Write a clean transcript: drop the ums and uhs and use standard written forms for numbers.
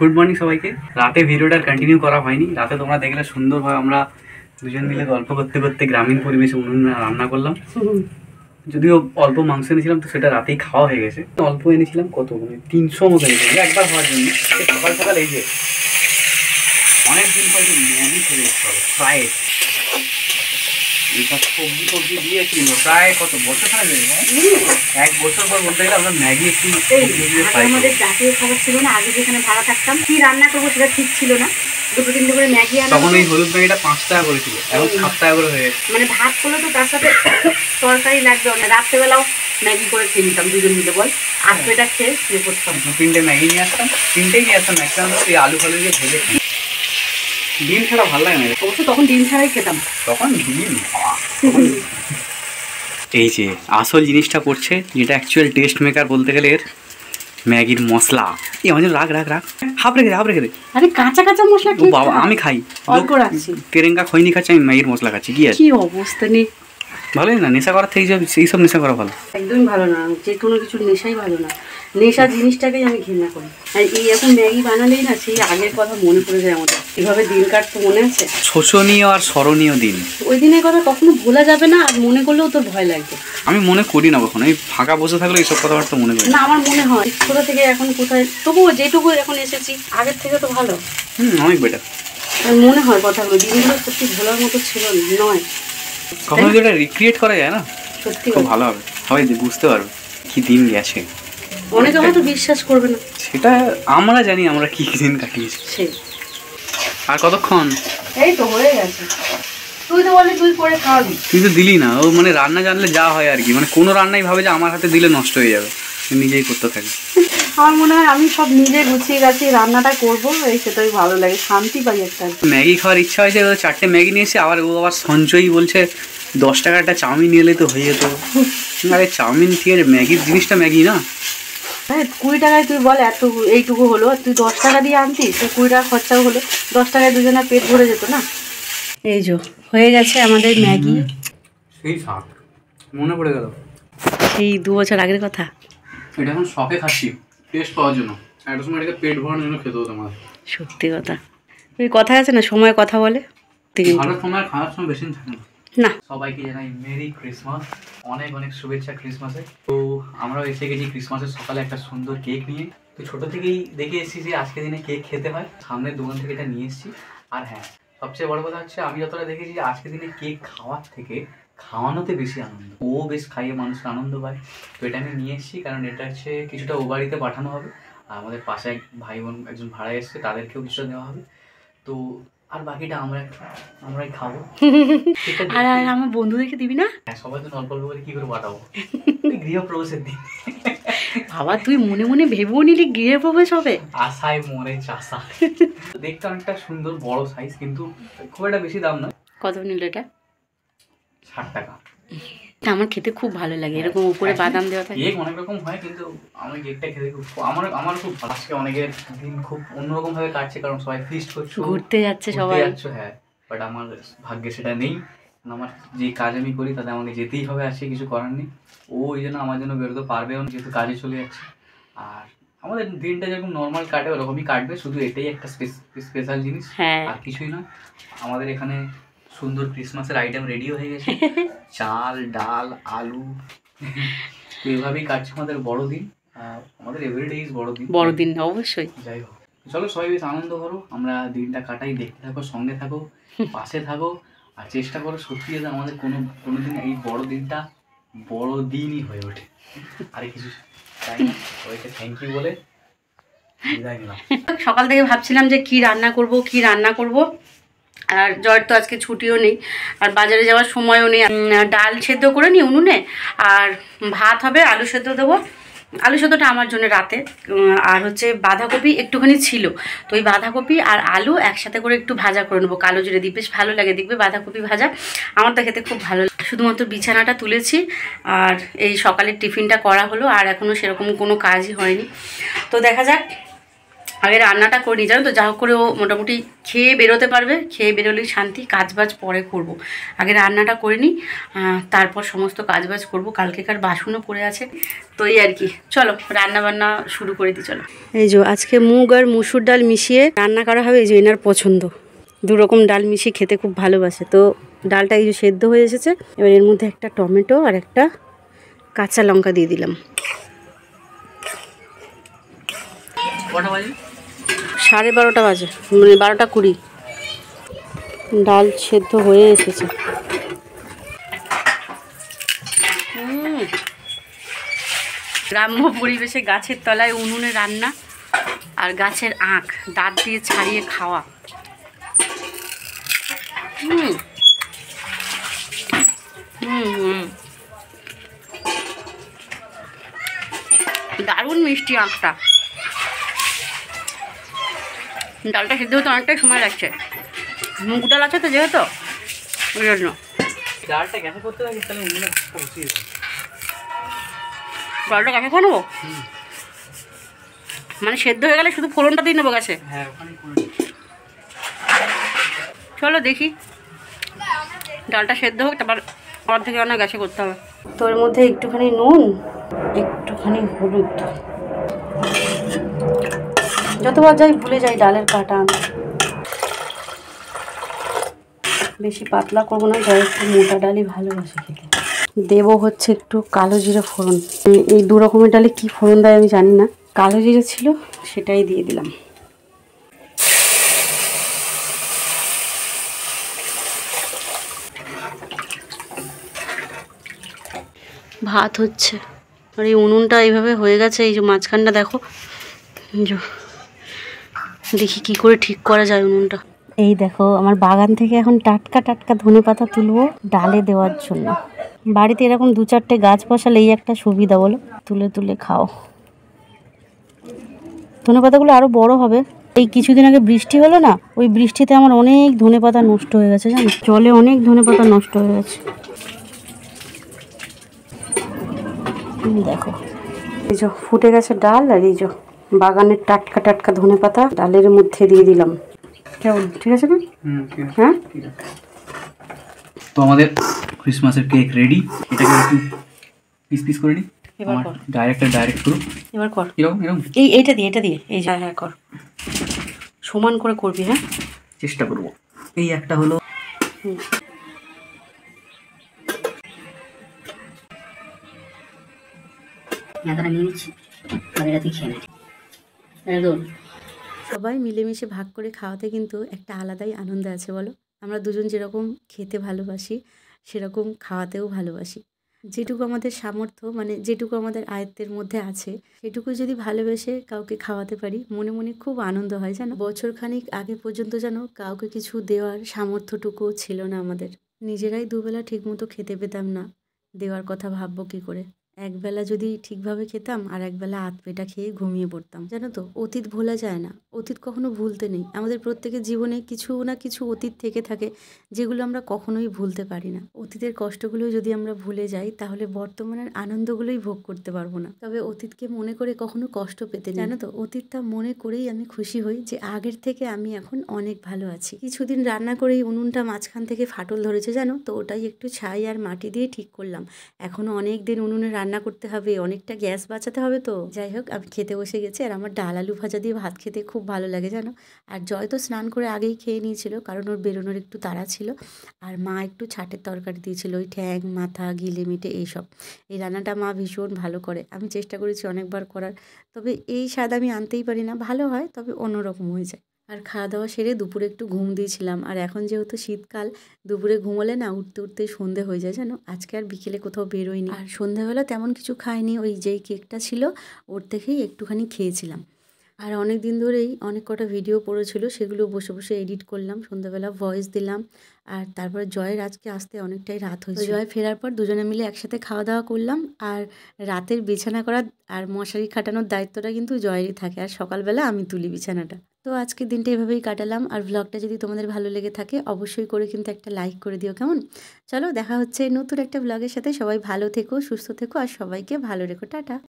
Good morning সবাইকে। রাতে ভিডিওটা কন্টিনিউ করা হয়নি। রাতে তোমরা দেখলে সুন্দরভাবে আমরা দুজন মিলে গল্প করতে করতে গ্রামীণ পরিবেশে উনুনে রান্না করলাম। যদিও অল্প মাংস এনেছিলাম তো সেটা রাতেই খাওয়া হয়ে গেছে। অল্প এনেছিলাম কত, মানে 300 মতো এনেছিলাম একবার হওয়ার জন্য। সকাল সকাল এই যে অনেকদিন পর ম্যাগি খেলে ফ্রাইড এইসব সবজি টবজি দিয়েছিল প্রায় কত বছর খারাপ হয়ে গেছে। 1 বছর পর বলতে গেলে আমরা ম্যাগি একটু আমাদের জাতীয় খাবার ছিল না। আগে যেখানে ভাড়া থাকতাম কি রান্না করবো সেটা ঠিক ছিল না। 2-3 করে ম্যাগি আনা। তখন এই হলুদ ম্যাগিটা 5 টাকা করে ছিল, এখন 7 টাকা করে হয়ে গেছে। মানে ভাত করলে তো তার সাথে তরকারি লাগবে। রাত্রেবেলাও ম্যাগি করে খেয়ে নিতাম দুজন মিলে, বল আর এটা খেয়ে শুয়ে করতাম। 2-3টে ম্যাগি নিয়ে আসতাম, 3টেই নিয়ে আসতাম ম্যাক্সিমাম। এই আলু ফালু দিয়ে ভেজে খাই। ডিম ছাড়া ভালো লাগে না। অবশ্য তখন ডিম ছাড়াই খেতাম। তখন ডিম এই যে আসল জিনিসটা পড়ছে, যেটা অ্যাকচুয়াল টেস্ট মেকার বলতে গেলে এর ম্যাগির মশলা। এই আমাদের রাখ হাফ রেখে দে। আরে কাঁচা কাঁচা মশলা ও বাবা, আমি খাই অল্প রাখছি। কেরেঙ্গা খৈনি খাচ্ছি, আমি ম্যাগির মশলা খাচ্ছি। কি আছে, কি অবস্থা নেই। ভালোই না, নেশা করার থেকে সেই সব নেশা করা ভালো। একদমই ভালো না, যে কোনো কিছুর নেশাই ভালো না। নেশা জিনিসটাকেই আমি ঘৃণা করি। আর এই এখন ম্যাগি বানালেই না সেই আগের কথা মনে পড়ে যায় আমাদের। এভাবে দিন কাটতো মনে আছে? শোচনীয় আর স্মরণীয় দিন। ওই দিনের কথা কখনো ভোলা যাবে না, আর মনে করলেও তোর ভয় লাগবে। আমি মনে করি না কখনো, এই ফাঁকা বসে থাকলে এইসব কথাবার্তা মনে করি না। আমার মনে হয় ছোটো থেকে এখন কোথায়, তবুও যেটুকু এখন এসেছি আগের থেকে তো ভালো। অনেক বেটার। মনে হয় কথাগুলো, দিনগুলো সত্যি ভোলার মতো ছিল নয়। কখনো যদি এটা রিক্রিয়েট করা যায় না, সত্যি খুব ভালো হবে। সবাই বুঝতে পারবে কি দিন গেছে। অনেকে হয়তো বিশ্বাস করবে না, সেটা আমরা জানি আমরা কি দিন কাটিয়েছি। সেই আর কতক্ষণ? এই তো হয়ে গেছে। তুই তো বলে তুই করে খাওয়াবি, তুই তো দিলি না। ও মানে রান্না জানলে যা হয় আর কি, মানে কোনো রান্নাই ভাবে যে আমার হাতে দিলে নষ্ট হয়ে যাবে, নিজেই করতে থাকে। আমার মনে হয় আমি সব নিজে গুছিয়ে গাছিয়ে রান্নাটা করবো, এই সেটাই ভালো লাগে, শান্তি পাই একটা। ম্যাগি খাওয়ার ইচ্ছা হয়েছে, 4টে ম্যাগি নিয়েছে। ও আবার সঞ্চয়ই বলছে 10 টাকার একটা চাউমিন এলে তো হয়ে যেত। আরে চাউমিন ঠিক আছে, ম্যাগির জিনিসটা ম্যাগি না। হ্যাঁ, 20 টাকায় তুই বল এত এইটুকু হলো, তুই 10 টাকা দিয়ে আনতিস, তুই 20 টাকা খরচাও হলো, 10 টাকায় দুজনের পেট ভরে যেত না। এই যে হয়ে গেছে আমাদের ম্যাগি। সেই স্বাদ মনে পড়ে গেল, সেই 2 বছর আগের কথা। এটা এখন শখে খাচ্ছি টেস্ট পাওয়ার জন্য। একটা সময় এটাকে পেট ভরানোর জন্য খেতে হতো আমার। সত্যি কথা, ওই কথা আছে না, সময় কথা বলে। ভালো সময় খাওয়ার সময় বেশি থাকে না। না, সবাইকে জানাই মেরি ক্রিসমাস, অনেক অনেক শুভেচ্ছা ক্রিসমাসে। তো আমরাও এসে গেছি ক্রিসমাসের সকালে একটা সুন্দর কেক নিয়ে। তো ছোটো থেকেই দেখে এসেছি যে আজকের দিনে কেক খেতে হয়, সামনের দোকান থেকে এটা নিয়ে এসেছি। আর হ্যাঁ, সবচেয়ে বড় কথা হচ্ছে আমি যতটা দেখেছি যে আজকের দিনে কেক খাওয়ার থেকে খাওয়ানোতে বেশি আনন্দ। ও বেশ খাইয়ে মানুষের আনন্দ পায়। তো এটা আমি নিয়ে এসেছি কারণ এটা হচ্ছে কিছুটা ও বাড়িতে পাঠানো হবে, আর আমাদের পাশে এক ভাই বোন একজন ভাড়া এসছে, তাদেরকেও কিছুটা দেওয়া হবে। তো আর বাকিটা আমরাই খাবো। আর আমার বন্ধুদেরকে দিবি না? হ্যাঁ, সবাই তো অল্প অল্প করে কি করে পাঠাবো গৃহপ্রবেশের দিন। বাবা, তুই মনে মনে ভেবেও নিলি গৃহপ্রবেশ হবে? আশায় মরে চাষা। দেখতে অনেকটা সুন্দর বড় সাইজ, কিন্তু খুব একটা বেশি দাম নয়। কত নিল এটা? 60 টাকা। আমার খেতে খুব ভালো লাগে, এরকম উপরে বাদাম দেওয়া থাকে। কেক অনেক রকম হয়, কিন্তু আমি কেকটা খেতে খুব আমার খুব ভালো। আজকে অনেকের দিন খুব অন্যরকম ভাবে কাটছে, কারণ সবাই ফিস্ট করছে, ঘুরতে যাচ্ছে সবাই। হ্যাঁ, বাট আমার ভাগ্যে সেটা নেই। আমার যে কাজ আমি করি তাতে আমাকে যেতেই হবে, আছে কিছু করার নেই। ও ওই জন্য আমার জন্য বেরোতে পারবেও না, যেহেতু কাজে চলে যাচ্ছে। আর আমাদের দিনটা যেরকম নর্মাল কাটে ওরকমই কাটবে, শুধু এটাই একটা স্পেশাল জিনিস, আর কিছুই নয়। আমাদের এখানে সুন্দর ক্রিসমাসের আইটেম রেডি হয়ে গেছে, চাল ডাল আলু। তো এভাবেই কাটছে আমাদের বড়দিন। আমাদের এভরিডে ইজ বড়দিন অবশ্যই। যাই হোক, চলো সবাই বেশ আনন্দ করো, আমরা দিনটা কাটাই, দেখতে থাকো, সঙ্গে থাকো, পাশে থাকো। আর চেষ্টা করো সত্যি যাতে আমাদের কোনোদিন এই বড়দিনটা বড়দিনই হয়ে ওঠে। আরে কিছু তাই না, সবাইকে থ্যাংক ইউ বলে বিদায় নিলাম। সকাল থেকে ভাবছিলাম যে কি রান্না করব। আর জয়ের তো আজকে ছুটিও নেই, আর বাজারে যাওয়ার সময়ও নেই। ডাল সেদ্ধ করে নিই উনুনে, আর ভাত হবে, আলু সেদ্ধ দেবো। আলু সেদ্ধটা আমার জন্য রাতে। আর হচ্ছে বাঁধাকপি একটুখানি ছিল, তো ওই বাঁধাকপি আর আলু একসাথে করে একটু ভাজা করে নেবো, কালো জিরে দিয়ে। বেশ ভালো লাগে দেখবে বাঁধাকপি ভাজা, আমার তো খেতে খুব ভালো লাগে। শুধুমাত্র বিছানাটা তুলেছি, আর এই সকালের টিফিনটা করা হলো, আর এখনও সেরকম কোনো কাজই হয়নি। তো দেখা যাক আগে রান্নাটা করি, জানো তো, যা হোক করে ও মোটামুটি খেয়ে বেরোতে পারবে, খেয়ে বেরোলেই শান্তি। কাজবাজ পরে করব, আগে রান্নাটা করে নিই, তারপর সমস্ত কাজবাজ করব। কালকেকার বাসনও পড়ে আছে, তো এই আর কি। চলো রান্না বান্না শুরু করে দিই, চলো। এই যে আজকে মুগ আর মুসুর ডাল মিশিয়ে রান্না করা হবে। এই যে এনার পছন্দ, দুরকম ডাল মিশিয়ে খেতে খুব ভালোবাসে। তো ডালটা এই যে সেদ্ধ হয়ে এসেছে, এবার এর মধ্যে একটা টমেটো আর একটা কাঁচা লঙ্কা দিয়ে দিলাম। 12:30 বাজে, মানে 12:20। ডাল সেদ্ধ হয়ে এসেছে। গ্রাম্য পরিবেশে গাছের তলায় উনুনে রান্না আর গাছের আঁখ দাঁত দিয়ে ছাড়িয়ে খাওয়া। দারুণ মিষ্টি আঁখটা। ডালটা সিদ্ধ হতে অনেকটাই সময় লাগছে, মুগ ডাল আছে তো যেহেতু, ওই জন্য। ডালটা গ্যাসে করতে লাগে, তাহলে উনুনে বসিয়ে দাও। ডালটা গ্যাসে করে নেবো, মানে সেদ্ধ হয়ে গেলে শুধু ফোড়নটা দিয়ে নেবো গ্যাসে? হ্যাঁ, ওখানে করে নিই। চলো দেখি, ডালটা সেদ্ধ হোক, তারপর অর্ধেক রান্না গ্যাসে করতে হবে। তো এর মধ্যে একটুখানি নুন, একটুখানি হলুদ। যতবার যাই ভুলে যাই ডালের কাটা আমি। বেশি পাতলা করবো না, যাই একটু মোটা ডালই ভালোবাসে খেতে। দেবো হচ্ছে একটু কালো জিরে ফোড়ন। এই 2 রকমের ডালে কি ফোড়ন দেয় আমি জানি না, কালো জিরে ছিল সেটাই দিয়ে দিলাম। ভাত হচ্ছে, আর এই উনুনটা এইভাবে হয়ে গেছে। এই যে মাঝখানটা দেখো, দেখি কি করে ঠিক করা যায় উনুনটা। এই দেখো আমার বাগান থেকে এখন টাটকা টাটকা ধনেপাতা তুলবো ডালে দেওয়ার জন্য। বাড়িতে এরকম 2-4টে গাছ বসালে এই একটা সুবিধা, বলো, তুলে তুলে খাও। ধনেপাতাগুলো আরো বড় হবে। এই কিছুদিন আগে বৃষ্টি হলো না, ওই বৃষ্টিতে আমার অনেক ধনেপাতা নষ্ট হয়ে গেছে, জানো, জলে অনেক ধনেপাতা নষ্ট হয়ে গেছে। দেখো এই যে ফুটে গেছে ডাল, আর এই যে বাগানের টাটকা টাটকা ধনেপাতা ডালের মধ্যে দিয়ে দিলাম। কেমন, ঠিক আছে না? হ্যাঁ, ঠিক আছে। তো আমাদের ক্রিসমাসের কেক রেডি। এটাকে একটু পিস পিস করে নিই। এবার কর, ডাইরেক্ট করো। এবার কর, এরকম এরকম। এইটা দিয়ে এই যে, হ্যাঁ কর, সমান করে করবি। হ্যাঁ, চেষ্টা করব। এই একটা হলো। সবাই মিলেমিশে ভাগ করে খাওয়াতে কিন্তু একটা আলাদাই আনন্দ আছে, বলো। আমরা দুজন যেরকম খেতে ভালোবাসি, সেরকম খাওয়াতেও ভালোবাসি। যেটুকু আমাদের সামর্থ্য, মানে যেটুকু আমাদের আয়ত্তের মধ্যে আছে, সেটুকু যদি ভালোবেসে কাউকে খাওয়াতে পারি, মনে মনে খুব আনন্দ হয়, জানো। বছরখানিক আগে পর্যন্ত যেন কাউকে কিছু দেওয়ার সামর্থ্যটুকুও ছিল না আমাদের। নিজেরাই দুবেলা ঠিকমতো খেতে পেতাম না, দেওয়ার কথা ভাববো কী করে। একবেলা যদি ঠিকভাবে খেতাম, আর একবেলা আধপেটা খেয়ে ঘুমিয়ে পড়তাম। জানো তো, অতীত ভোলা যায় না, অতীত কখনো ভুলতে নেই। আমাদের প্রত্যেকের জীবনে কিছু না কিছু অতীত থেকে থাকে, যেগুলো আমরা কখনোই ভুলতে পারি না। অতীতের কষ্টগুলো যদি আমরা ভুলে যাই, তাহলে বর্তমানের আনন্দগুলোই ভোগ করতে পারবো না। তবে অতীতকে মনে করে কখনো কষ্ট পেতে নেই, জানো তো। অতীতটা মনে করেই আমি খুশি হই যে আগের থেকে আমি এখন অনেক ভালো আছি। কিছুদিন রান্না করেই উনুনটা মাঝখান থেকে ফাটল ধরেছে, জানো তো। ওটাই একটু ছাই আর মাটি দিয়ে ঠিক করলাম। এখনো অনেক দিন উনুনে রান্না করতে হবে, অনেকটা গ্যাস বাঁচাতে হবে। তো যাই হোক, আমি খেতে বসে গেছি। আর আমার ডাল আলু ভাজা দিয়ে ভাত খেতে খুব ভালো লাগে, জানো। আর জয় তো স্নান করে আগেই খেয়ে নিয়েছিল, কারণ ওর বেরোনোর একটু তাড়া ছিল। আর মা একটু ছাটের তরকারি দিয়েছিল, ওই ঠ্যাং মাথা গিলে মিটে এইসব। এই রান্নাটা মা ভীষণ ভালো করে, আমি চেষ্টা করেছি অনেকবার করার, তবে এই স্বাদ আমি আনতেই পারি না। ভালো হয়, তবে অন্যরকম হয়ে যায়। আর খাওয়া দাওয়া সেরে দুপুরে একটু ঘুম দিয়েছিলাম। আর এখন যেহেতু শীতকাল, দুপুরে ঘুমোলে না উঠতে উঠতেই সন্ধে হয়ে যায়, জানো। আজকে আর বিকেলে কোথাও বেরোয়নি, আর সন্ধেবেলা তেমন কিছু খাইনি। ওই যেই কেকটা ছিল ওর থেকেই একটুখানি খেয়েছিলাম। আর অনেক দিন ধরেই অনেক কটা ভিডিও পড়েছিল, সেগুলো বসে বসে এডিট করলাম, সন্ধ্যাবেলা ভয়েস দিলাম। আর তারপরে জয়ের আজকে আসতে অনেকটাই রাত হয়েছে। জয় ফেরার পর দুজনে মিলে একসাথে খাওয়া দাওয়া করলাম। আর রাতের বিছানা করা আর মশারি খাটানোর দায়িত্বটা কিন্তু জয়েরই থাকে, আর সকালবেলা আমি তুলি বিছানাটা। তো আজকের দিনটা এভাবেই কাটালাম। আর ব্লগটা যদি তোমাদের ভালো লেগে থাকে, অবশ্যই করে কিন্তু একটা লাইক করে দিও, কেমন। চলো দেখা হচ্ছে নতুন একটা ব্লগের সাথে। সবাই ভালো থেকো, সুস্থ থেকো, আর সবাইকে ভালো রেখো। টাটা।